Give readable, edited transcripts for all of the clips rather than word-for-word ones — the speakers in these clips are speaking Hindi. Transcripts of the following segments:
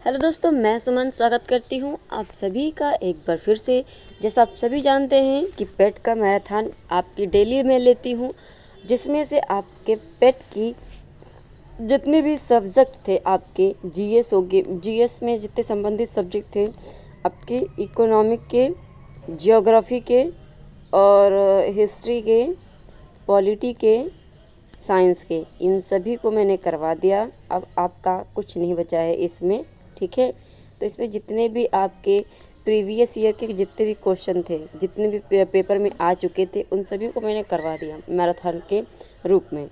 हेलो दोस्तों, मैं सुमन स्वागत करती हूँ आप सभी का एक बार फिर से। जैसा आप सभी जानते हैं कि पेट का मैराथन आपकी डेली में लेती हूँ, जिसमें से आपके पेट की जितने भी सब्जेक्ट थे, आपके जीएस हो गए, जीएस में जितने संबंधित सब्जेक्ट थे, आपके इकोनॉमिक के, जियोग्राफी के और हिस्ट्री के, पॉलिटी के, साइंस के, इन सभी को मैंने करवा दिया। अब आपका कुछ नहीं बचा है इसमें, ठीक है। तो इसमें जितने भी आपके प्रीवियस ईयर के जितने भी क्वेश्चन थे, जितने भी पेपर में आ चुके थे, उन सभी को मैंने करवा दिया मैराथन के रूप में,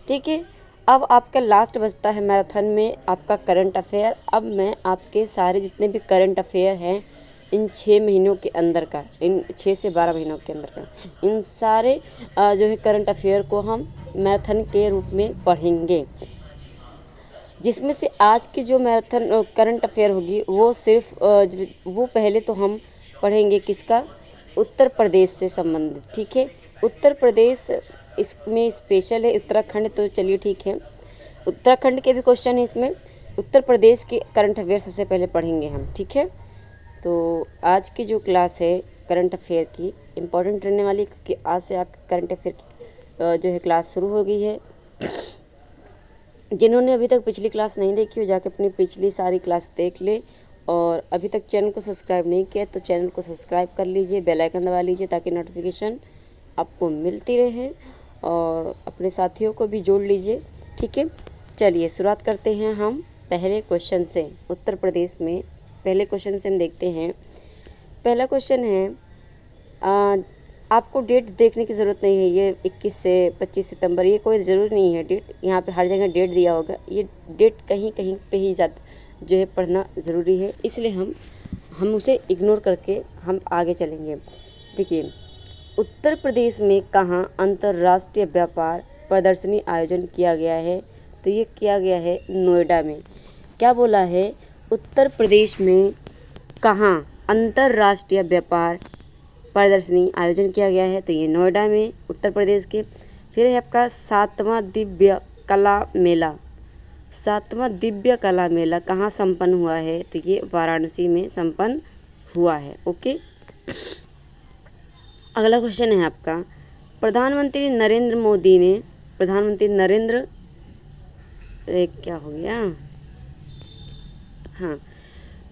ठीक है। अब आपका लास्ट बचता है मैराथन में आपका करंट अफेयर। अब मैं आपके सारे जितने भी करंट अफेयर हैं इन 6 महीनों के अंदर का, इन 6 से 12 महीनों के अंदर का, इन सारे जो है करंट अफेयर को हम मैराथन के रूप में पढ़ेंगे, जिसमें से आज की जो मैराथन करंट अफेयर होगी वो सिर्फ वो पहले तो हम पढ़ेंगे किसका, उत्तर प्रदेश से संबंधित, ठीक है। उत्तर प्रदेश इसमें स्पेशल है, उत्तराखंड तो चलिए ठीक है, उत्तराखंड के भी क्वेश्चन है इसमें। उत्तर प्रदेश के करंट अफेयर सबसे पहले पढ़ेंगे हम, ठीक है। तो आज की जो क्लास है करंट अफेयर की इम्पोर्टेंट रहने वाली, क्योंकि आज से आपकी करंट अफेयर की जो है क्लास शुरू हो गई है। जिन्होंने अभी तक पिछली क्लास नहीं देखी हो, जाके अपनी पिछली सारी क्लास देख ले, और अभी तक चैनल को सब्सक्राइब नहीं किया तो चैनल को सब्सक्राइब कर लीजिए, बेल आइकन दबा लीजिए ताकि नोटिफिकेशन आपको मिलती रहे, और अपने साथियों को भी जोड़ लीजिए, ठीक है। चलिए शुरुआत करते हैं हम पहले क्वेश्चन से। उत्तर प्रदेश में पहले क्वेश्चन से हम देखते हैं। पहला क्वेश्चन है, आपको डेट देखने की ज़रूरत नहीं है, ये 21 से 25 सितंबर, ये कोई ज़रूर नहीं है डेट, यहाँ पे हर जगह डेट दिया होगा, ये डेट कहीं कहीं पे ही जो है पढ़ना ज़रूरी है, इसलिए हम उसे इग्नोर करके हम आगे चलेंगे। देखिए, उत्तर प्रदेश में कहाँ अंतर्राष्ट्रीय व्यापार प्रदर्शनी आयोजन किया गया है, तो ये किया गया है नोएडा में। क्या बोला है, उत्तर प्रदेश में कहाँ अंतर्राष्ट्रीय व्यापार प्रदर्शनी आयोजन किया गया है, तो ये नोएडा में, उत्तर प्रदेश के। फिर है आपका 7वां दिव्य कला मेला। 7वां दिव्य कला मेला कहाँ संपन्न हुआ है, तो ये वाराणसी में संपन्न हुआ है, ओके। अगला क्वेश्चन है आपका, प्रधानमंत्री नरेंद्र मोदी ने, प्रधानमंत्री नरेंद्र क्या हो गया, हाँ,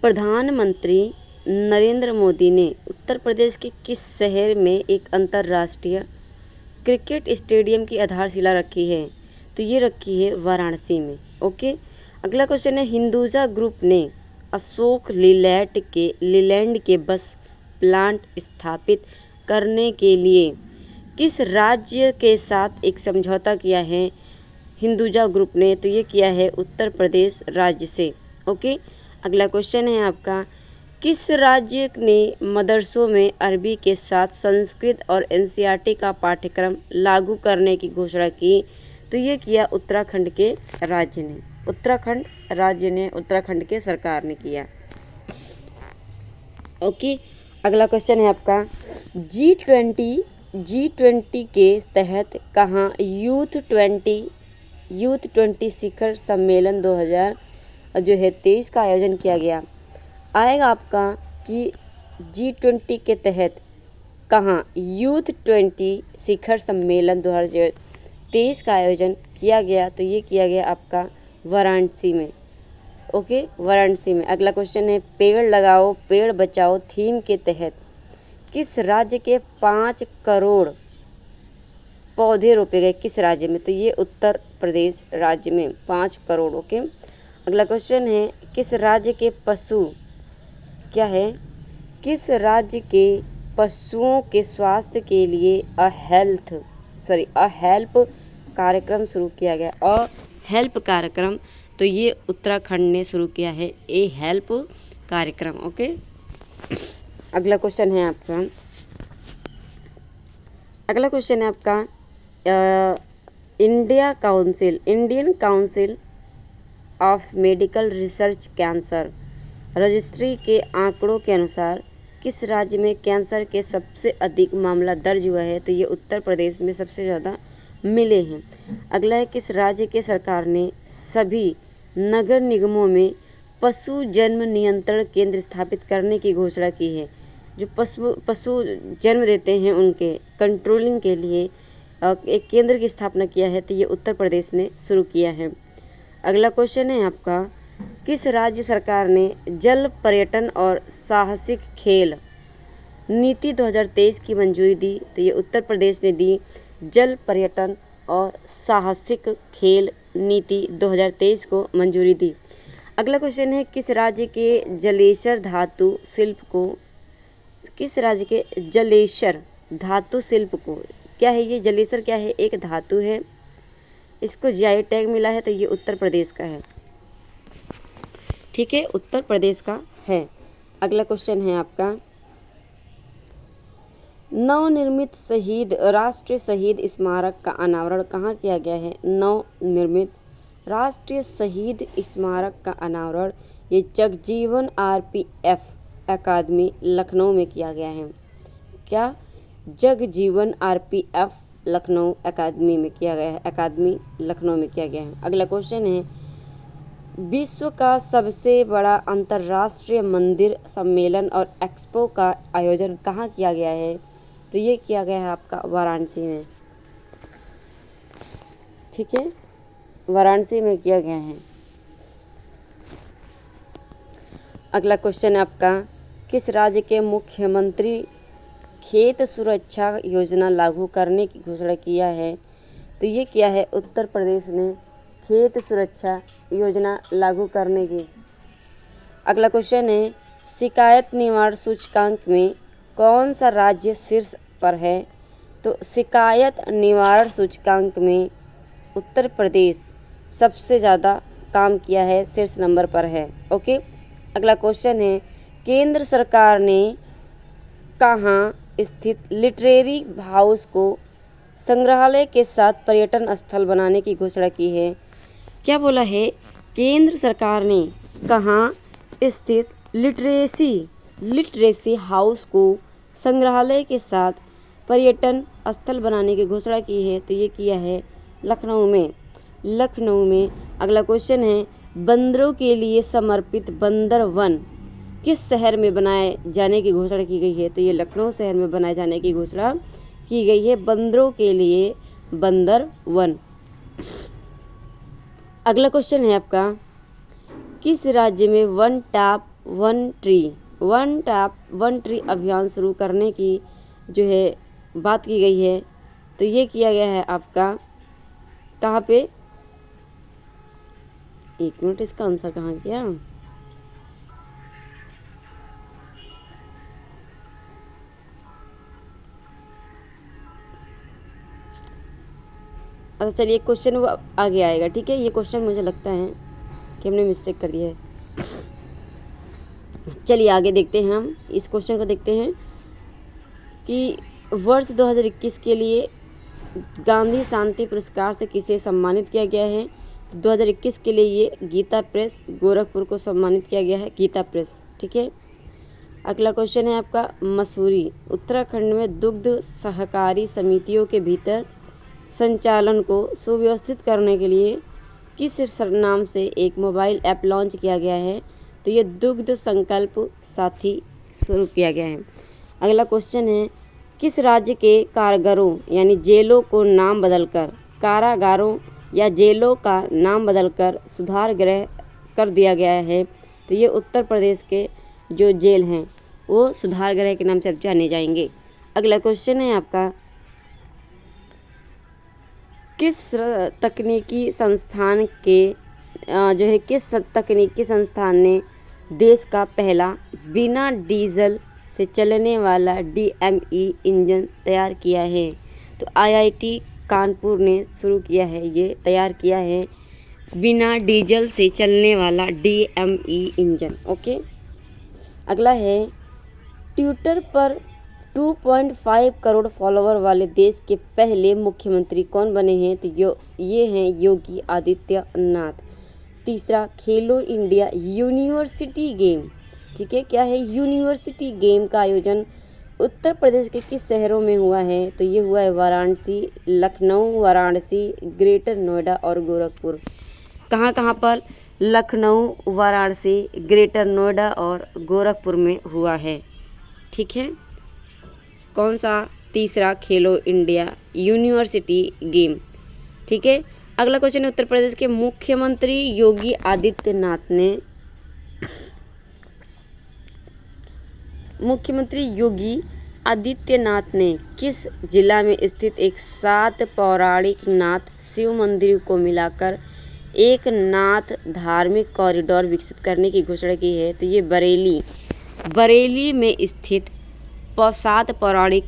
प्रधानमंत्री नरेंद्र मोदी ने उत्तर प्रदेश के किस शहर में एक अंतर्राष्ट्रीय क्रिकेट स्टेडियम की आधारशिला रखी है, तो ये रखी है वाराणसी में, ओके। अगला क्वेश्चन है, हिंदुजा ग्रुप ने अशोक लीलैंड के बस प्लांट स्थापित करने के लिए किस राज्य के साथ एक समझौता किया है, हिंदुजा ग्रुप ने, तो ये किया है उत्तर प्रदेश राज्य से, ओके। अगला क्वेश्चन है आपका, किस राज्य ने मदरसों में अरबी के साथ संस्कृत और एनसीईआरटी का पाठ्यक्रम लागू करने की घोषणा की, तो ये किया उत्तराखंड के राज्य ने, उत्तराखंड राज्य ने, उत्तराखंड के सरकार ने किया, ओके। अगला क्वेश्चन है आपका, G20 के तहत कहाँ यूथ 20 शिखर सम्मेलन 2023 का आयोजन किया गया। आएगा आपका कि G20 के तहत कहाँ यूथ 20 शिखर सम्मेलन 2023 का आयोजन किया गया, तो ये किया गया आपका वाराणसी में, ओके, वाराणसी में। अगला क्वेश्चन है, पेड़ लगाओ पेड़ बचाओ थीम के तहत किस राज्य के 5 करोड़ पौधे रोपे गए, किस राज्य में, तो ये उत्तर प्रदेश राज्य में 5 करोड़, ओके। अगला क्वेश्चन है, किस राज्य के पशु क्या है, किस राज्य के पशुओं के स्वास्थ्य के लिए अ हेल्प कार्यक्रम शुरू किया गया, अ हेल्प कार्यक्रम, तो ये उत्तराखंड ने शुरू किया है ए हेल्प कार्यक्रम, ओके। अगला क्वेश्चन है आपका, अगला क्वेश्चन है आपका, Indian council of medical research cancer registry के आंकड़ों के अनुसार किस राज्य में कैंसर के सबसे अधिक मामला दर्ज हुआ है, तो ये उत्तर प्रदेश में सबसे ज़्यादा मिले हैं। अगला है, किस राज्य के सरकार ने सभी नगर निगमों में पशु जन्म नियंत्रण केंद्र स्थापित करने की घोषणा की है। जो पशु जन्म देते हैं उनके कंट्रोलिंग के लिए एक केंद्र की स्थापना किया है, तो ये उत्तर प्रदेश ने शुरू किया है। अगला क्वेश्चन है आपका, किस राज्य सरकार ने जल पर्यटन और साहसिक खेल नीति 2023 की मंजूरी दी? तो ये उत्तर प्रदेश ने दी जल पर्यटन और साहसिक खेल नीति 2023 को मंजूरी दी। अगला क्वेश्चन है, किस राज्य के जलेसर धातु शिल्प को क्या है ये जलेसर क्या है? एक धातु है, इसको जीआई टैग मिला है, तो ये उत्तर प्रदेश का है। ठीक है, उत्तर प्रदेश का है। अगला क्वेश्चन है आपका, नवनिर्मित राष्ट्रीय शहीद स्मारक का अनावरण कहाँ किया गया है? नवनिर्मित राष्ट्रीय शहीद स्मारक का अनावरण ये जगजीवन आरपीएफ अकादमी लखनऊ में किया गया है। क्या? जगजीवन आरपीएफ लखनऊ अकादमी में किया गया है, अकादमी लखनऊ में किया गया है। अगला क्वेश्चन है, विश्व का सबसे बड़ा अंतर्राष्ट्रीय मंदिर सम्मेलन और एक्सपो का आयोजन कहाँ किया गया है? तो ये किया गया है आपका वाराणसी में। ठीक है, वाराणसी में किया गया है। अगला क्वेश्चन है आपका, किस राज्य के मुख्यमंत्री खेत सुरक्षा योजना लागू करने की घोषणा किया है? तो ये किया है उत्तर प्रदेश ने खेत सुरक्षा योजना लागू करने की। अगला क्वेश्चन है, शिकायत निवारण सूचकांक में कौन सा राज्य शीर्ष पर है? तो शिकायत निवारण सूचकांक में उत्तर प्रदेश सबसे ज़्यादा काम किया है, शीर्ष नंबर पर है। ओके। अगला क्वेश्चन है, केंद्र सरकार ने कहाँ स्थित लिटरेरी हाउस को संग्रहालय के साथ पर्यटन स्थल बनाने की घोषणा की है? क्या बोला है? केंद्र सरकार ने कहाँ स्थित लिटरेसी हाउस को संग्रहालय के साथ पर्यटन स्थल बनाने की घोषणा की है? तो ये किया है लखनऊ में। अगला क्वेश्चन है, बंदरों के लिए समर्पित बंदर वन किस शहर में बनाए जाने की घोषणा की गई है? तो ये लखनऊ शहर में बनाए जाने की घोषणा की गई है, बंदरों के लिए बंदर वन। अगला क्वेश्चन है आपका, किस राज्य में वन टैप वन ट्री अभियान शुरू करने की जो है बात की गई है? तो ये किया गया है आपका कहाँ पे? एक मिनट, इसका आंसर कहाँ गया? अच्छा चलिए, क्वेश्चन वो आगे आएगा। ठीक है, ये क्वेश्चन मुझे लगता है कि हमने मिस्टेक कर दिया है। चलिए आगे देखते हैं, हम इस क्वेश्चन को देखते हैं कि वर्ष 2021 के लिए गांधी शांति पुरस्कार से किसे सम्मानित किया गया है? 2021 के लिए ये गीता प्रेस गोरखपुर को सम्मानित किया गया है, गीता प्रेस। ठीक है। अगला क्वेश्चन है आपका, मसूरी उत्तराखंड में दुग्ध सहकारी समितियों के भीतर संचालन को सुव्यवस्थित करने के लिए किस नाम से एक मोबाइल ऐप लॉन्च किया गया है? तो ये दुग्ध संकल्प साथी शुरू किया गया है। अगला क्वेश्चन है, किस राज्य के कारागारों यानी जेलों को नाम बदलकर कारागारों या जेलों का नाम बदलकर सुधार गृह कर दिया गया है? तो ये उत्तर प्रदेश के जो जेल हैं वो सुधार गृह के नाम से अब जाने जाएंगे। अगला क्वेश्चन है आपका, किस तकनीकी संस्थान ने देश का पहला बिना डीजल से चलने वाला DME इंजन तैयार किया है? तो IIT कानपुर ने शुरू किया है, ये तैयार किया है बिना डीजल से चलने वाला DME इंजन। ओके। अगला है, ट्विटर पर 2.5 करोड़ फॉलोवर वाले देश के पहले मुख्यमंत्री कौन बने हैं? तो ये हैं योगी आदित्यनाथ। तीसरा, खेलो इंडिया यूनिवर्सिटी गेम। ठीक है, क्या है? यूनिवर्सिटी गेम का आयोजन उत्तर प्रदेश के किस शहरों में हुआ है? तो ये हुआ है वाराणसी, लखनऊ, वाराणसी, ग्रेटर नोएडा और गोरखपुर। कहाँ पर? लखनऊ, वाराणसी, ग्रेटर नोएडा और गोरखपुर में हुआ है। ठीक है। कौन सा? तीसरा, खेलो इंडिया यूनिवर्सिटी गेम। ठीक है। अगला क्वेश्चन है, उत्तर प्रदेश के मुख्यमंत्री योगी आदित्यनाथ ने किस जिला में स्थित एक 7 पौराणिक नाथ शिव मंदिर को मिलाकर एक नाथ धार्मिक कॉरिडोर विकसित करने की घोषणा की है? तो ये बरेली में स्थित 7 पौराणिक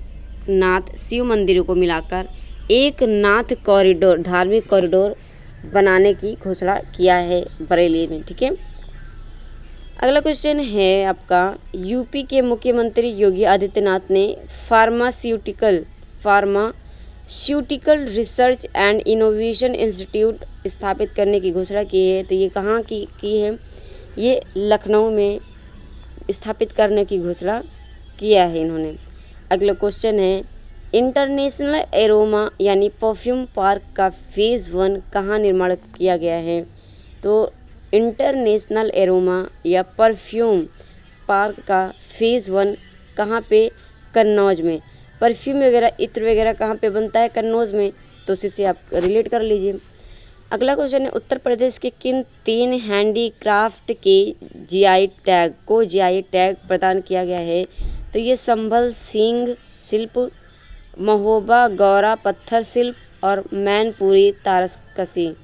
नाथ शिव मंदिरों को मिलाकर एक नाथ कॉरिडोर, धार्मिक कॉरिडोर बनाने की घोषणा किया है बरेली में। ठीक है। अगला क्वेश्चन है आपका, यूपी के मुख्यमंत्री योगी आदित्यनाथ ने pharmaceutical research and innovation institute स्थापित करने की घोषणा की है। तो ये कहाँ की है? ये लखनऊ में स्थापित करने की घोषणा किया है इन्होंने। अगला क्वेश्चन है, इंटरनेशनल एरोमा यानी परफ्यूम पार्क का फेज़ 1 कहाँ निर्माण किया गया है? तो इंटरनेशनल एरोमा या परफ्यूम पार्क का फेज़ 1 कहाँ पे? कन्नौज में। परफ्यूम वगैरह, इत्र वगैरह कहाँ पे बनता है? कन्नौज में। तो उसी से आप रिलेट कर लीजिए। अगला क्वेश्चन है, उत्तर प्रदेश के किन 3 हैंडीक्राफ्ट के जीआई टैग प्रदान किया गया है? तो ये संभल सिंह शिल्प, महोबा गौरा पत्थर शिल्प और मैनपुरी तारकासी।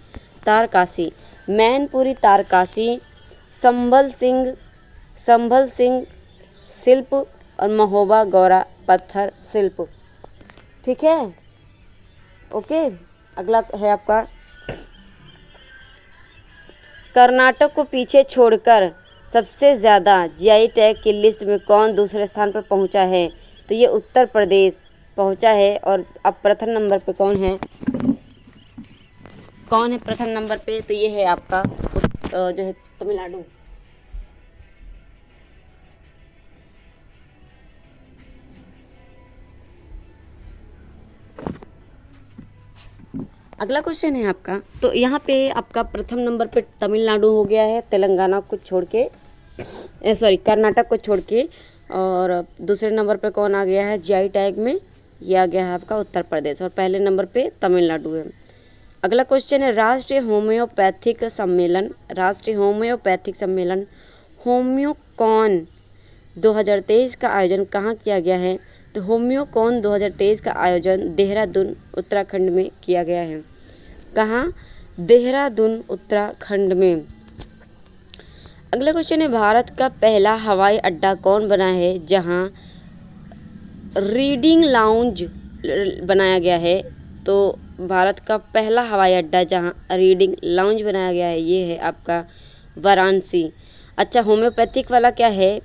मैनपुरी तारकासी, संभल सिंह शिल्प और महोबा गौरा पत्थर शिल्प। ठीक है। ओके। अगला है आपका, कर्नाटक को पीछे छोड़कर सबसे ज़्यादा जीआई टैग की लिस्ट में कौन दूसरे स्थान पर पहुंचा है? तो ये उत्तर प्रदेश पहुंचा है। और अब प्रथम नंबर पे कौन है प्रथम नंबर पे? तो ये है आपका जो है तमिलनाडु। अगला क्वेश्चन है आपका, तो यहाँ पे आपका प्रथम नंबर पे तमिलनाडु हो गया है, तेलंगाना को छोड़ के, कर्नाटक को छोड़ के। और दूसरे नंबर पे कौन आ गया है जीआई टैग में? ये आ गया है आपका उत्तर प्रदेश। और पहले नंबर पे तमिलनाडु है। अगला क्वेश्चन है, राष्ट्रीय होम्योपैथिक सम्मेलन होम्योकॉन 2023 का आयोजन कहाँ किया गया है? तो होम्योकॉन 2023 का आयोजन देहरादून उत्तराखंड में किया गया है। कहाँ? देहरादून उत्तराखंड में। अगला क्वेश्चन है, भारत का पहला हवाई अड्डा कौन बना है जहां रीडिंग लाउंज बनाया गया है? तो भारत का पहला हवाई अड्डा जहां रीडिंग लाउंज बनाया गया है, ये है आपका वाराणसी। अच्छा, होम्योपैथिक वाला क्या है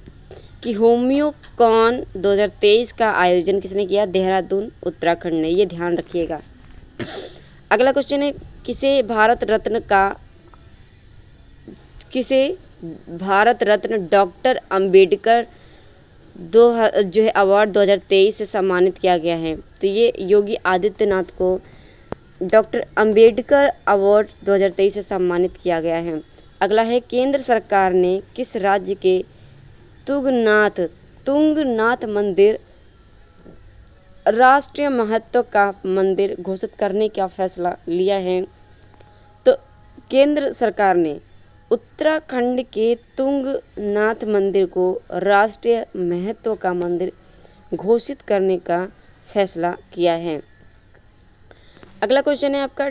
कि होम्योकॉन 2023 का आयोजन किसने किया? देहरादून उत्तराखंड ने। ये ध्यान रखिएगा। अगला क्वेश्चन है, किसे भारत रत्न डॉक्टर अंबेडकर जो है अवार्ड 2023 से सम्मानित किया गया है? तो ये योगी आदित्यनाथ को डॉक्टर अंबेडकर अवार्ड 2023 से सम्मानित किया गया है। अगला है, केंद्र सरकार ने किस राज्य के तुंगनाथ मंदिर राष्ट्रीय महत्व का मंदिर घोषित करने का फैसला लिया है? तो केंद्र सरकार ने उत्तराखंड के तुंगनाथ मंदिर को राष्ट्रीय महत्व का मंदिर घोषित करने का फैसला किया है। अगला क्वेश्चन है आपका,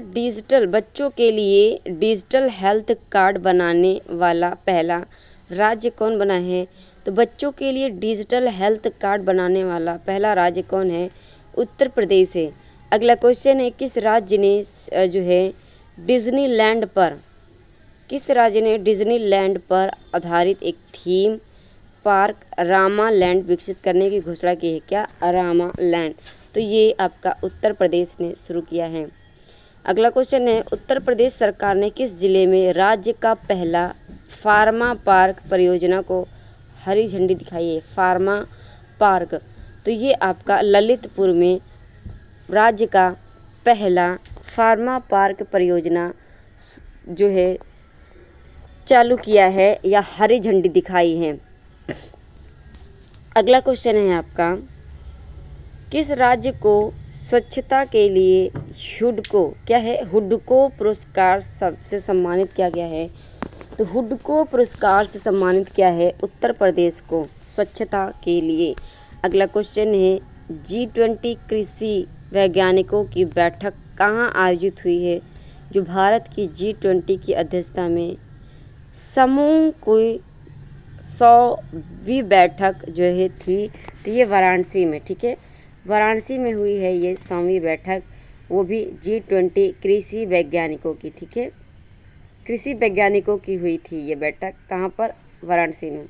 बच्चों के लिए डिजिटल हेल्थ कार्ड बनाने वाला पहला राज्य कौन बना है? तो बच्चों के लिए डिजिटल हेल्थ कार्ड बनाने वाला पहला राज्य कौन है? उत्तर प्रदेश है। अगला क्वेश्चन है, किस राज्य ने डिज्नीलैंड पर आधारित एक थीम पार्क रामा लैंड विकसित करने की घोषणा की है? क्या? रामा लैंड। तो ये आपका उत्तर प्रदेश ने शुरू किया है। अगला क्वेश्चन है, उत्तर प्रदेश सरकार ने किस जिले में राज्य का पहला फार्मा पार्क परियोजना को हरी झंडी दिखाई है? Pharma park. तो ये आपका ललितपुर में राज्य का पहला फार्मा पार्क परियोजना जो है चालू किया है या हरी झंडी दिखाई है। अगला क्वेश्चन है आपका, किस राज्य को स्वच्छता के लिए हुडको क्या है हुडको पुरस्कार से सम्मानित किया गया है? तो हुडको पुरस्कार से सम्मानित किया है उत्तर प्रदेश को स्वच्छता के लिए। अगला क्वेश्चन है, G20 कृषि वैज्ञानिकों की बैठक कहाँ आयोजित हुई है? जो भारत की G20 की अध्यक्षता में समूह कोई 100वीं बैठक जो है थी, तो ये वाराणसी में, ठीक है, वाराणसी में हुई है ये 100वीं बैठक, वो भी G20 कृषि वैज्ञानिकों की, ठीक है, कृषि वैज्ञानिकों की हुई थी ये बैठक, कहाँ पर? वाराणसी में।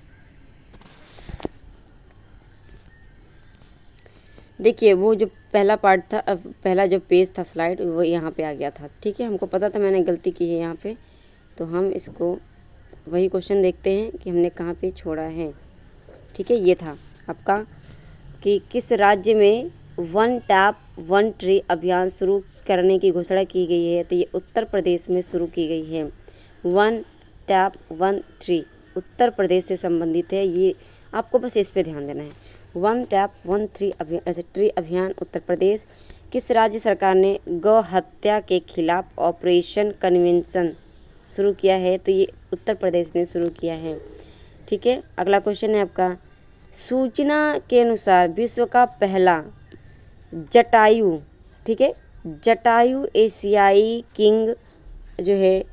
देखिए वो जो पहला पार्ट था, पहला जो पेज था स्लाइड, वो यहाँ पे आ गया था, ठीक है, हमको पता था मैंने गलती की है यहाँ पे, तो हम इसको वही क्वेश्चन देखते हैं कि हमने कहाँ पे छोड़ा है, ठीक है। ये था आपका कि किस राज्य में वन टैप वन ट्री अभियान शुरू करने की घोषणा की गई है? तो ये उत्तर प्रदेश में शुरू की गई है। One tap one tree Uttar Pradesh से संबंधित है, ये आपको बस इस पे ध्यान देना है। वन टैप वन ट्री अभियान उत्तर प्रदेश। किस राज्य सरकार ने गौ हत्या के खिलाफ ऑपरेशन कन्वेंशन शुरू किया है? तो ये उत्तर प्रदेश ने शुरू किया है, ठीक है। अगला क्वेश्चन है आपका, सूचना के अनुसार विश्व का पहला जटायु, ठीक है, जटायु एशियाई किंग जो है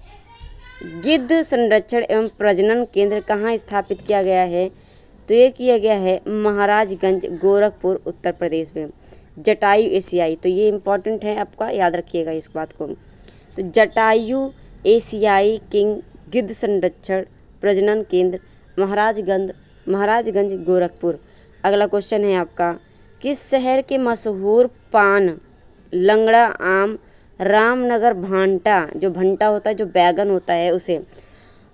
गिद्ध संरक्षण एवं प्रजनन केंद्र कहाँ स्थापित किया गया है? तो ये किया गया है महाराजगंज गोरखपुर उत्तर प्रदेश में। जटायु एशियाई, तो ये इम्पोर्टेंट है आपका, याद रखिएगा इस बात को। तो जटायु एशियाई किंग गिद्ध संरक्षण प्रजनन केंद्र महाराजगंज गोरखपुर। अगला क्वेश्चन है आपका, किस शहर के मशहूर पान लंगड़ा आम रामनगर भांटा, जो भंटा होता है, जो बैगन होता है उसे,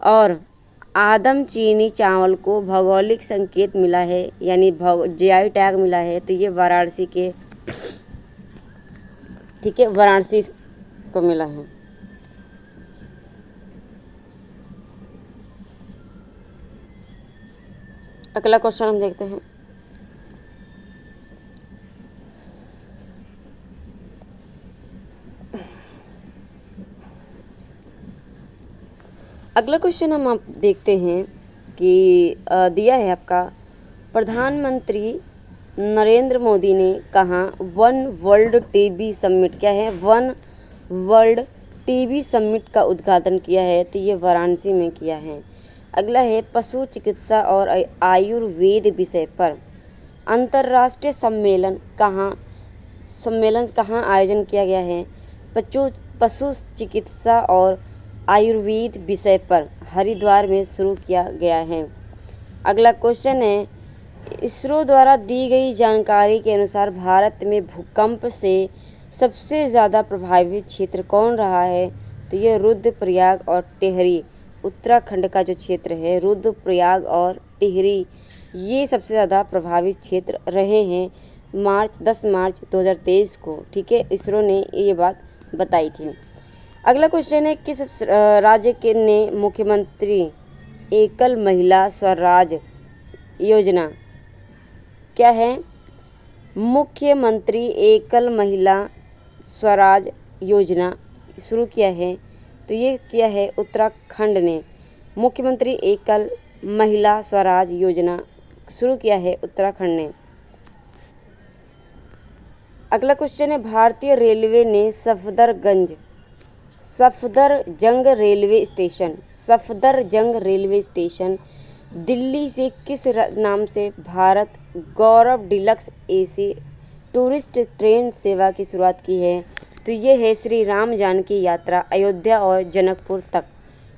और आदम चीनी चावल को भौगोलिक संकेत मिला है, यानी GI टैग मिला है? तो ये वाराणसी के, ठीक है, वाराणसी को मिला है। अगला क्वेश्चन हम देखते हैं, अगला क्वेश्चन हम आप देखते हैं कि दिया है आपका, प्रधानमंत्री नरेंद्र मोदी ने कहा वन वर्ल्ड टीबी समिट, क्या है, वन वर्ल्ड टीबी समिट का उद्घाटन किया है? तो ये वाराणसी में किया है। अगला है, पशु चिकित्सा और आयुर्वेद विषय पर अंतर्राष्ट्रीय सम्मेलन कहाँ आयोजन किया गया है? पशु चिकित्सा और आयुर्वेद विषय पर हरिद्वार में शुरू किया गया है। अगला क्वेश्चन है, इसरो द्वारा दी गई जानकारी के अनुसार भारत में भूकंप से सबसे ज़्यादा प्रभावित क्षेत्र कौन रहा है? तो ये रुद्रप्रयाग और टिहरी, उत्तराखंड का जो क्षेत्र है रुद्रप्रयाग और टिहरी, ये सबसे ज़्यादा प्रभावित क्षेत्र रहे हैं 10 मार्च 2023 को, ठीक है, इसरो ने ये बात बताई थी। अगला क्वेश्चन है, किस राज्य के ने मुख्यमंत्री एकल महिला स्वराज योजना, क्या है, मुख्यमंत्री एकल महिला स्वराज योजना शुरू किया है? तो ये किया है उत्तराखंड ने, मुख्यमंत्री एकल महिला स्वराज योजना शुरू किया है उत्तराखंड ने। अगला क्वेश्चन है, भारतीय रेलवे ने सफदरजंग रेलवे स्टेशन दिल्ली से किस नाम से भारत गौरव डिलक्स AC टूरिस्ट ट्रेन सेवा की शुरुआत की है? तो ये है श्री राम जानकी यात्रा अयोध्या और जनकपुर तक,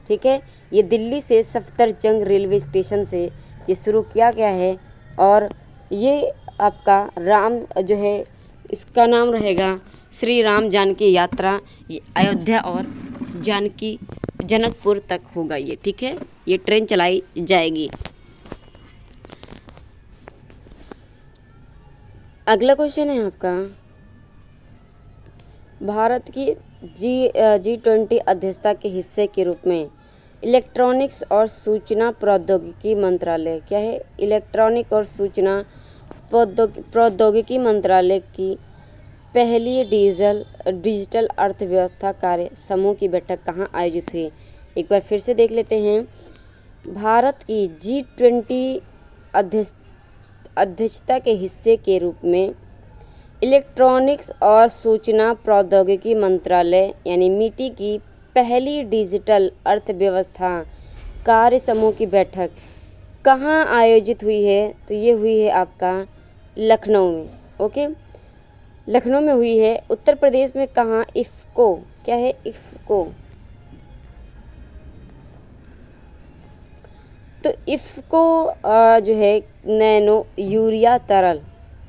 ठीक है, ये दिल्ली से सफदरजंग रेलवे स्टेशन से ये शुरू किया गया है। और ये आपका राम जो है, इसका नाम रहेगा श्री राम जानकी यात्रा, ये अयोध्या और जनकपुर तक होगा ये, ठीक है, ये ट्रेन चलाई जाएगी। अगला क्वेश्चन है आपका, भारत की G20 अध्यक्षता के हिस्से के रूप में इलेक्ट्रॉनिक्स और सूचना प्रौद्योगिकी मंत्रालय क्या है? इलेक्ट्रॉनिक और सूचना प्रौद्योगिकी मंत्रालय की पहली डिजिटल अर्थव्यवस्था कार्य समूह की बैठक कहाँ आयोजित हुई? एक बार फिर से देख लेते हैं। भारत की G20 अध्यक्षता के हिस्से के रूप में इलेक्ट्रॉनिक्स और सूचना प्रौद्योगिकी मंत्रालय यानी MeitY की पहली डिजिटल अर्थव्यवस्था कार्य समूह की बैठक कहाँ आयोजित हुई है? तो ये हुई है आपका लखनऊ में। ओके, लखनऊ में हुई है। उत्तर प्रदेश में कहाँ? इफ्को क्या है? इफ्को। तो इफ्को जो है नैनो यूरिया तरल,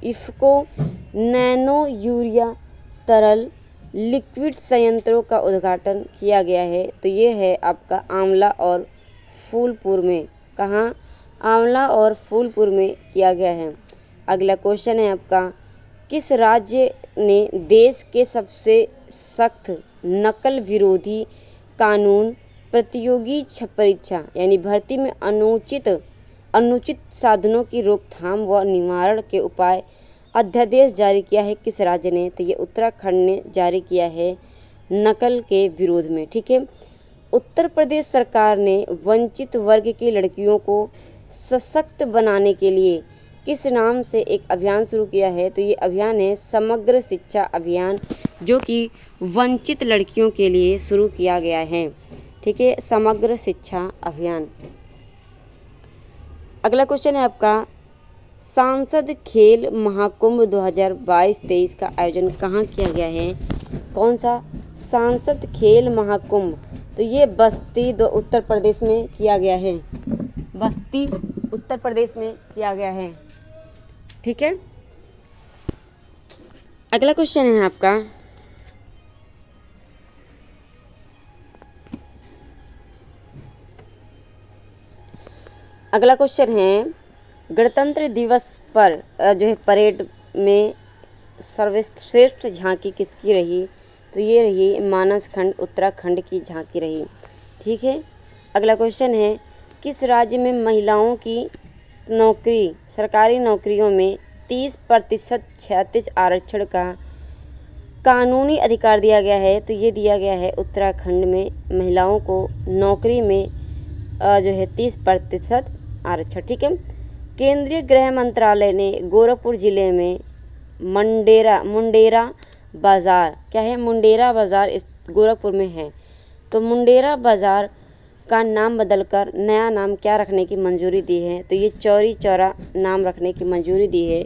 इफ्को नैनो यूरिया तरल लिक्विड संयंत्रों का उद्घाटन किया गया है। तो ये है आपका आंवला और फूलपुर में। कहाँ? आंवला और फूलपुर में किया गया है। अगला क्वेश्चन है आपका, किस राज्य ने देश के सबसे सख्त नकल विरोधी कानून प्रतियोगी परीक्षा यानी भर्ती में अनुचित साधनों की रोकथाम व निवारण के उपाय अध्यादेश जारी किया है? किस राज्य ने? तो ये उत्तराखंड ने जारी किया है नकल के विरोध में। ठीक है। उत्तर प्रदेश सरकार ने वंचित वर्ग की लड़कियों को सशक्त बनाने के लिए किस नाम से एक अभियान शुरू किया है? तो ये अभियान है समग्र शिक्षा अभियान, जो कि वंचित लड़कियों के लिए शुरू किया गया है। ठीक है, समग्र शिक्षा अभियान। अगला क्वेश्चन है आपका, सांसद खेल महाकुंभ 2022-23 का आयोजन कहाँ किया गया है? कौन सा? सांसद खेल महाकुंभ। तो ये बस्ती उत्तर प्रदेश में किया गया है। बस्ती उत्तर प्रदेश में किया गया है। ठीक है। अगला क्वेश्चन है आपका, अगला क्वेश्चन है, गणतंत्र दिवस पर जो है परेड में सर्वश्रेष्ठ झांकी किसकी रही? तो ये रही मानसखंड उत्तराखंड की झांकी रही। ठीक है। अगला क्वेश्चन है, किस राज्य में महिलाओं की सरकारी नौकरियों में 30% क्षैतिज आरक्षण का कानूनी अधिकार दिया गया है? तो ये दिया गया है उत्तराखंड में महिलाओं को नौकरी में जो है 30% आरक्षण। ठीक है। केंद्रीय गृह मंत्रालय ने गोरखपुर जिले में मुंडेरा बाज़ार क्या है? मुंडेरा बाज़ार इस गोरखपुर में है। तो मुंडेरा बाज़ार का नाम बदलकर नया नाम क्या रखने की मंजूरी दी है? तो ये चौरी चौरा नाम रखने की मंजूरी दी है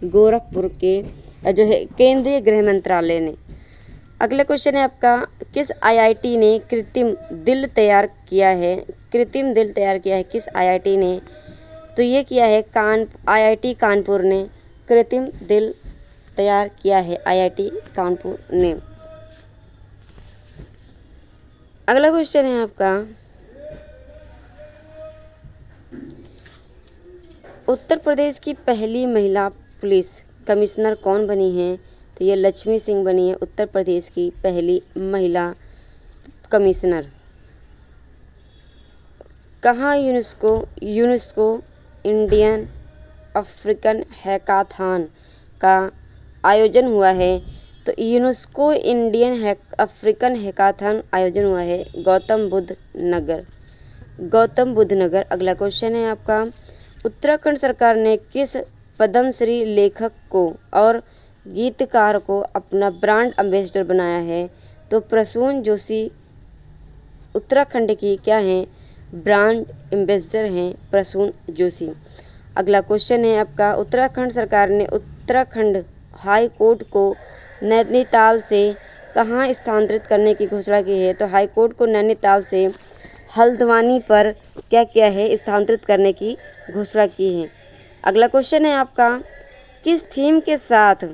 गोरखपुर के जो है केंद्रीय गृह मंत्रालय ने। अगला क्वेश्चन है आपका, किस IIT ने कृत्रिम दिल तैयार किया है? कृत्रिम दिल तैयार किया है किस IIT ने? तो ये किया है IIT कानपुर ने कृत्रिम दिल तैयार किया है, IIT कानपुर ने। अगला क्वेश्चन है आपका, उत्तर प्रदेश की पहली महिला पुलिस कमिश्नर कौन बनी है? तो ये लक्ष्मी सिंह बनी है उत्तर प्रदेश की पहली महिला कमिश्नर। कहाँ यूनेस्को इंडियन अफ्रीकन हैकाथॉन का आयोजन हुआ है? तो यूनेस्को इंडियन अफ्रीकन हैकाथॉन आयोजन हुआ है गौतम बुद्ध नगर। अगला क्वेश्चन है आपका, उत्तराखंड सरकार ने किस पद्मश्री लेखक को और गीतकार को अपना ब्रांड एम्बेसडर बनाया है? तो प्रसून जोशी उत्तराखंड की क्या हैं? ब्रांड एम्बेसडर हैं प्रसून जोशी। अगला क्वेश्चन है आपका, उत्तराखंड सरकार ने उत्तराखंड हाई कोर्ट को नैनीताल से कहाँ स्थानांतरित करने की घोषणा की है? तो हाई कोर्ट को नैनीताल से हल्द्वानी पर क्या किया है? स्थानांतरित करने की घोषणा की है। अगला क्वेश्चन है आपका, किस थीम के साथ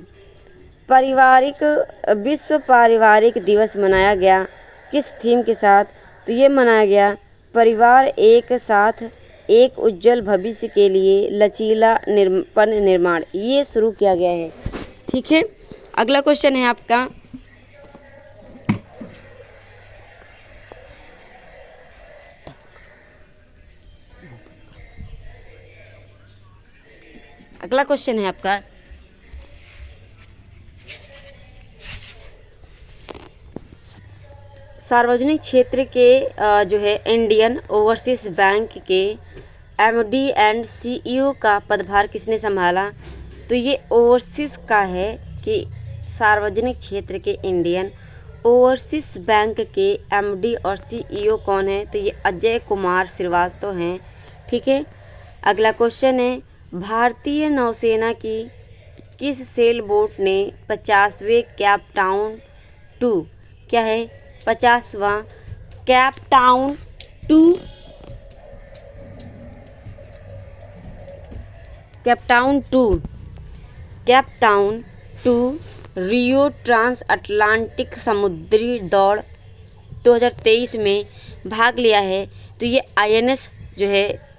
विश्व पारिवारिक दिवस मनाया गया? किस थीम के साथ? तो ये मनाया गया परिवार एक साथ एक उज्जवल भविष्य के लिए लचीलापन निर्माण, ये शुरू किया गया है। ठीक है। अगला क्वेश्चन है आपका, अगला क्वेश्चन है आपका, सार्वजनिक क्षेत्र के जो है इंडियन ओवरसीज बैंक के एमडी एंड सीईओ का पदभार किसने संभाला? तो ये ओवरसीज का है कि सार्वजनिक क्षेत्र के इंडियन ओवरसीज बैंक के एमडी और सीईओ कौन है? तो ये अजय कुमार श्रीवास्तव हैं। ठीक है। अगला क्वेश्चन है, भारतीय नौसेना की किस सेल बोट ने 50वें कैप टाउन 2 क्या है 50वां Cape Town 2 Cape Town 2 Rio transatlantic समुद्री दौड़ 2023 में भाग लिया है? तो ये आईएनएस जो है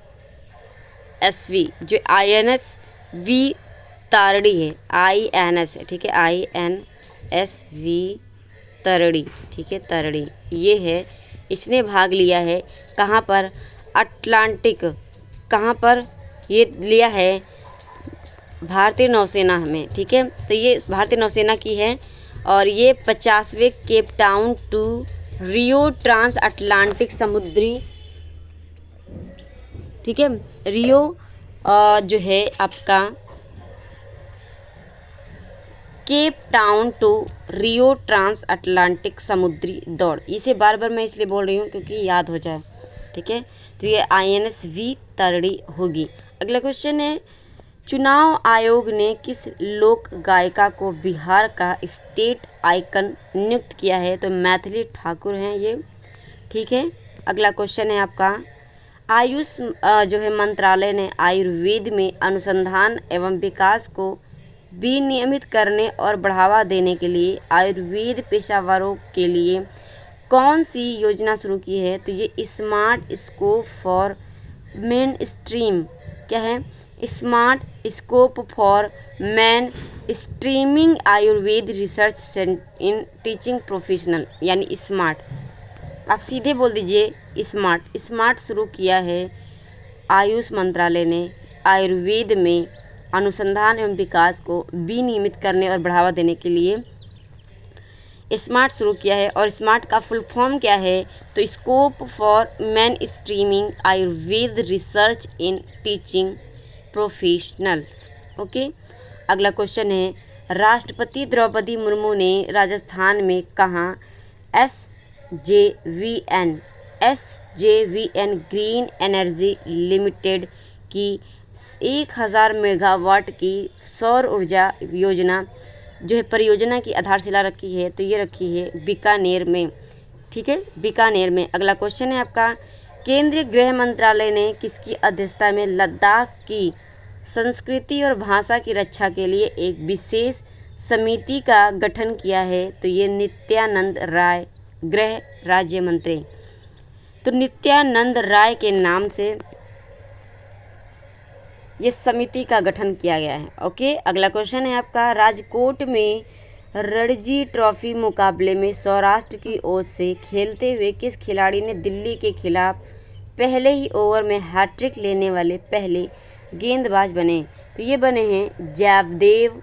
एसवी जो आईएनएस वी तारड़ी है, आईएनएस है। ठीक है, आईएनएस वी तरड़ी। ठीक है, तरड़ी ये है, इसने भाग लिया है कहाँ पर? अटलांटिक। कहाँ पर ये लिया है? भारतीय नौसेना में। ठीक है, तो ये भारतीय नौसेना की है और ये 50वें Cape Town 2 Rio transatlantic समुद्री, ठीक है, रियो जो है आपका Cape Town to Rio transatlantic समुद्री दौड़। इसे बार बार मैं इसलिए बोल रही हूँ क्योंकि याद हो जाए। ठीक है, तो ये आईएनएस वी तरड़ी होगी। अगला क्वेश्चन है, चुनाव आयोग ने किस लोक गायिका को बिहार का स्टेट आइकन नियुक्त किया है? तो मैथिली ठाकुर हैं ये। ठीक है। अगला क्वेश्चन है आपका, आयुष जो है मंत्रालय ने आयुर्वेद में अनुसंधान एवं विकास को विनियमित करने और बढ़ावा देने के लिए आयुर्वेद पेशेवरों के लिए कौन सी योजना शुरू की है? तो ये smart scope for main stream क्या है? Smart scope for man streaming Ayurveda research in teaching professional, यानी स्मार्ट। आप सीधे बोल दीजिए स्मार्ट शुरू किया है आयुष मंत्रालय ने आयुर्वेद में अनुसंधान एवं विकास को विनियमित करने और बढ़ावा देने के लिए स्मार्ट शुरू किया है। और स्मार्ट का फुल फॉर्म क्या है? तो scope for man streaming Ayurveda research in teaching professionals. Okay. अगला क्वेश्चन है, राष्ट्रपति द्रौपदी मुर्मू ने राजस्थान में कहाँ एसजेवीएन ग्रीन एनर्जी लिमिटेड की 1000 मेगावाट की सौर ऊर्जा योजना जो है परियोजना की आधारशिला रखी है? तो ये रखी है बीकानेर में। ठीक है, बीकानेर में। अगला क्वेश्चन है आपका, केंद्रीय गृह मंत्रालय ने किसकी अध्यक्षता में लद्दाख की संस्कृति और भाषा की रक्षा के लिए एक विशेष समिति का गठन किया है? तो ये नित्यानंद राय गृह राज्य मंत्री। तो नित्यानंद राय के नाम से ये समिति का गठन किया गया है। ओके। अगला क्वेश्चन है आपका, राजकोट में रणजी ट्रॉफी मुकाबले में सौराष्ट्र की ओर से खेलते हुए किस खिलाड़ी ने दिल्ली के खिलाफ पहले ही ओवर में हैट्रिक लेने वाले पहले गेंदबाज बने? तो ये बने हैं जयदेव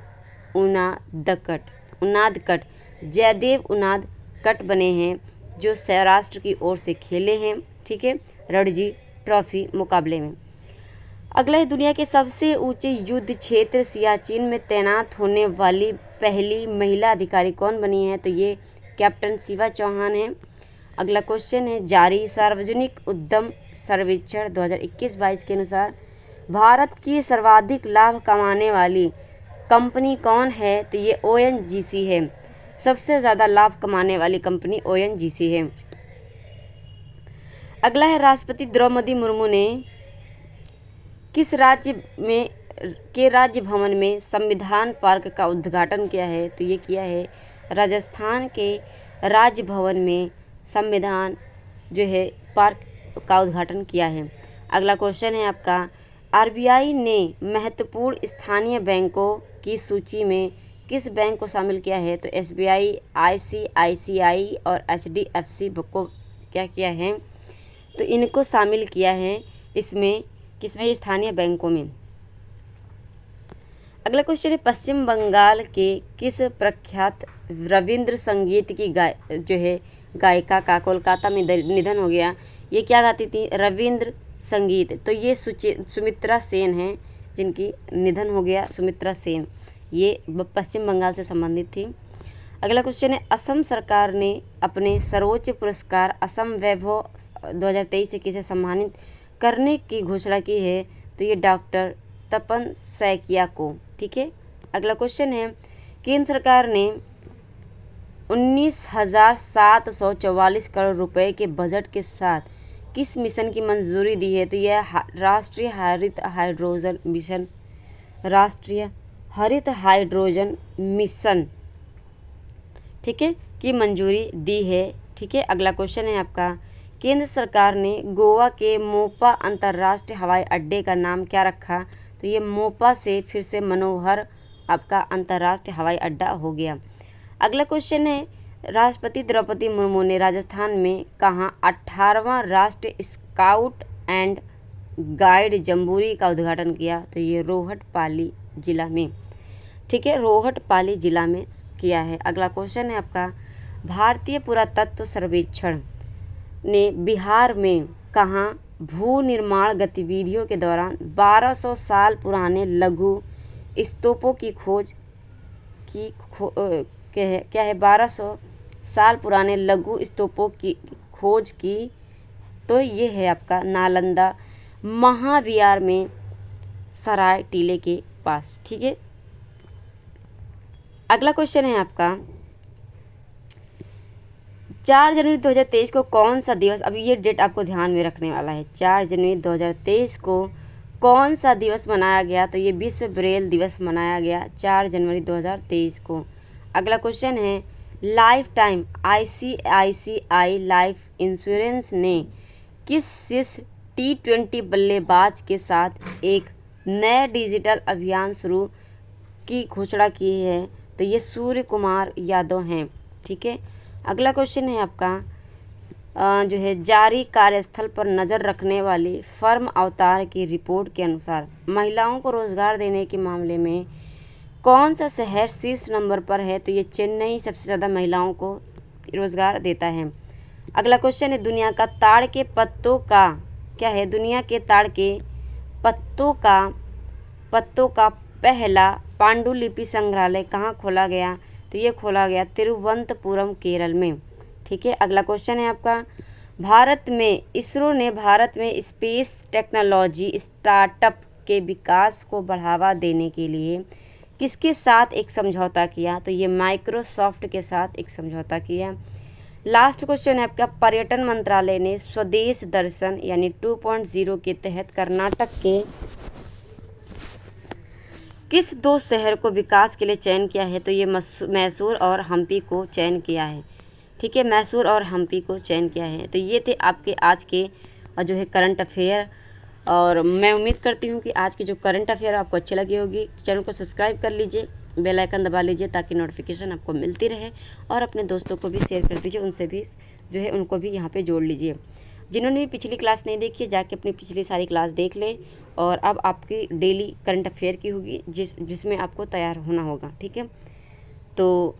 उनादकट बने हैं जो सौराष्ट्र की ओर से खेले हैं। ठीक है, रणजी ट्रॉफी मुकाबले में। अगला है, दुनिया के सबसे ऊंचे युद्ध क्षेत्र सियाचिन में तैनात होने वाली पहली महिला अधिकारी कौन बनी है? तो ये कैप्टन शिवा चौहान है। अगला क्वेश्चन है, जारी सार्वजनिक उद्यम सर्वेक्षण 2021-22 के अनुसार भारत की सर्वाधिक लाभ कमाने वाली कंपनी कौन है? तो ये ओएनजीसी है। सबसे ज़्यादा लाभ कमाने वाली कंपनी ओएनजीसी है। अगला है, राष्ट्रपति द्रौपदी मुर्मू ने किस राज्य में के राज्य भवन में संविधान पार्क का उद्घाटन किया है? तो ये किया है राजस्थान के राज्य भवन में संविधान जो है पार्क का उद्घाटन किया है। अगला क्वेश्चन है आपका, आरबीआई ने महत्वपूर्ण स्थानीय बैंकों की सूची में किस बैंक को शामिल किया है? तो एसबीआई, आईसीआईसीआई और एचडीएफसी को क्या किया है? तो इनको शामिल किया है इसमें, किसमें? स्थानीय बैंकों में। अगला क्वेश्चन है, पश्चिम बंगाल के किस प्रख्यात रविंद्र संगीत की गायिका का कोलकाता में निधन हो गया। ये क्या गाती थी, रविंद्र संगीत। तो ये सुमित्रा सेन हैं जिनकी निधन हो गया, सुमित्रा सेन। ये पश्चिम बंगाल से संबंधित थी। अगला क्वेश्चन है, असम सरकार ने अपने सर्वोच्च पुरस्कार असम वैभव 2023 से किसे सम्मानित करने की घोषणा की है। तो ये डॉक्टर तपन सैकिया को। ठीक है। अगला क्वेश्चन है, केंद्र सरकार ने 19,744 करोड़ रुपए के बजट के साथ किस मिशन की मंजूरी दी है। तो यह राष्ट्रीय हरित हाइड्रोजन मिशन, राष्ट्रीय हरित हाइड्रोजन मिशन, ठीक है, की मंजूरी दी है। ठीक है। अगला क्वेश्चन है आपका, केंद्र सरकार ने गोवा के मोपा अंतर्राष्ट्रीय हवाई अड्डे का नाम क्या रखा। तो ये मोपा से फिर से मनोहर आपका अंतर्राष्ट्रीय हवाई अड्डा हो गया। अगला क्वेश्चन है, राष्ट्रपति द्रौपदी मुर्मू ने राजस्थान में कहाँ 18वां राष्ट्रीय स्काउट एंड गाइड जम्बूरी का उद्घाटन किया। तो ये रोहटपाली जिला में। ठीक है, रोहटपाली जिला में किया है। अगला क्वेश्चन है आपका, भारतीय पुरातत्व सर्वेक्षण ने बिहार में कहाँ भू निर्माण गतिविधियों के दौरान 1200 साल पुराने लघु स्तूपों की खोज की क्या है 1200 साल पुराने लघु स्तूपों की खोज की। तो ये है आपका नालंदा महाविहार में सराय टीले के पास। ठीक है। अगला क्वेश्चन है आपका, 4 जनवरी 2023 को कौन सा दिवस, अभी ये डेट आपको ध्यान में रखने वाला है, 4 जनवरी 2023 को कौन सा दिवस मनाया गया। तो ये विश्व ब्रेल दिवस मनाया गया 4 जनवरी 2023 को। अगला क्वेश्चन है, life time ICICI life insurance ने किस शीर्ष T20 बल्लेबाज के साथ एक नए डिजिटल अभियान शुरू की घोषणा की है। तो ये सूर्य कुमार यादव हैं। ठीक है। अगला क्वेश्चन है आपका, जो है जारी कार्यस्थल पर नज़र रखने वाली फर्म अवतार की रिपोर्ट के अनुसार महिलाओं को रोजगार देने के मामले में कौन सा शहर शीर्ष नंबर पर है। तो ये चेन्नई सबसे ज़्यादा महिलाओं को रोजगार देता है। अगला क्वेश्चन है, दुनिया का ताड़ के पत्तों का क्या है, दुनिया के ताड़ के पत्तों का पहला पांडुलिपि संग्रहालय कहाँ खोला गया। तो ये खोला गया तिरुवनंतपुरम केरल में। ठीक है। अगला क्वेश्चन है आपका, इसरो ने भारत में स्पेस टेक्नोलॉजी स्टार्टअप के विकास को बढ़ावा देने के लिए किसके साथ एक समझौता किया। तो ये माइक्रोसॉफ्ट के साथ एक समझौता किया। लास्ट क्वेश्चन है आपका, पर्यटन मंत्रालय ने स्वदेश दर्शन यानी 2.0 के तहत कर्नाटक के किस 2 शहर को विकास के लिए चयन किया है। तो ये मैसूर और हम्पी को चयन किया है। ठीक है, मैसूर और हम्पी को चयन किया है। तो ये थे आपके आज के जो है करंट अफेयर, और मैं उम्मीद करती हूँ कि आज के जो करंट अफेयर आपको अच्छी लगी होगी। चैनल को सब्सक्राइब कर लीजिए, बेल आइकन दबा लीजिए ताकि नोटिफिकेशन आपको मिलती रहे, और अपने दोस्तों को भी शेयर कर दीजिए, उनसे भी जो है उनको भी यहाँ पे जोड़ लीजिए। जिन्होंने भी पिछली क्लास नहीं देखी है जाके अपनी पिछली सारी क्लास देख लें, और अब आपकी डेली करंट अफेयर की होगी जिसमें आपको तैयार होना होगा। ठीक है, तो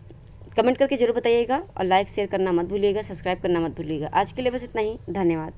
कमेंट करके ज़रूर बताइएगा, और लाइक शेयर करना मत भूलिएगा, सब्सक्राइब करना मत भूलिएगा। आज के लिए बस इतना ही, धन्यवाद।